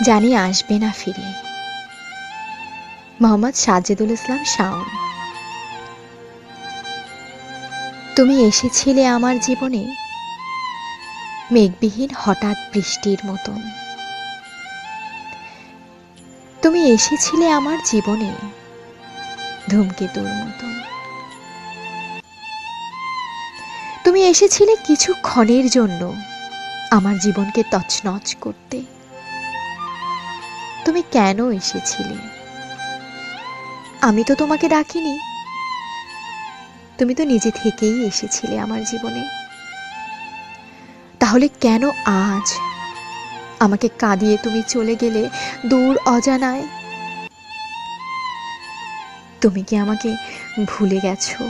জানি আসবে না ফিরে। মোহাম্মদ সাজেদুল ইসলাম শাওন। তুমি এসেছিলে আমার জীবনে মেঘবিহীন হঠাৎ বৃষ্টির মতন। তুমি এসেছিলে আমার জীবনে ধূমকেতুর মতন। তুমি এসেছিলে কিছুক্ষণের জন্য আমার জীবনকে তছনছ করতে। তুমি কেন এসেছিলে? আমি তো তোমাকে ডাকিনি, তুমি তো নিজে থেকেই এসেছিলে আমার জীবনে। তাহলে কেন আজ আমাকে কাঁদিয়ে তুমি চলে গেলে দূর অজানায়? তুমি কি আমাকে ভুলে গেছো,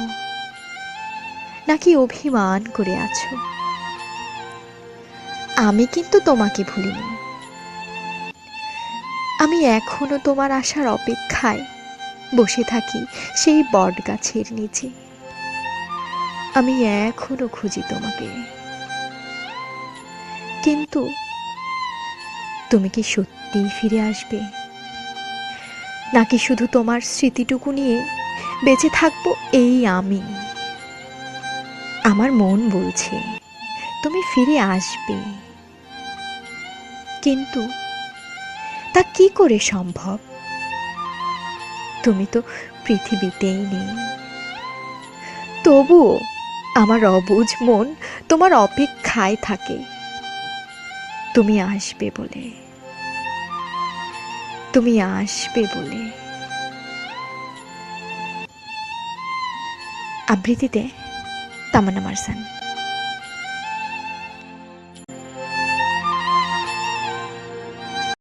নাকি অভিমান করে আছো? আমি কিন্তু তোমাকে ভুলিনি। আমি এখনো তোমার আসার অপেক্ষায় বসে থাকি সেই বট গাছের নিচে। আমি এখনো খুঁজি তোমাকে, কিন্তু তুমি কি সত্যিই ফিরে আসবে, নাকি শুধু তোমার স্মৃতিটুকু নিয়ে বেঁচে থাকবো এই আমি? আমার মন বলছে তুমি ফিরে আসবে, কিন্তু তা কি করে সম্ভব? তুমি তো পৃথিবীতেই নেই। তবুও আমার অবুঝ মন তোমার অপেক্ষায় থাকে তুমি আসবে বলে, তুমি আসবে বলে। আবৃত্তিতে তামান্না মারজান।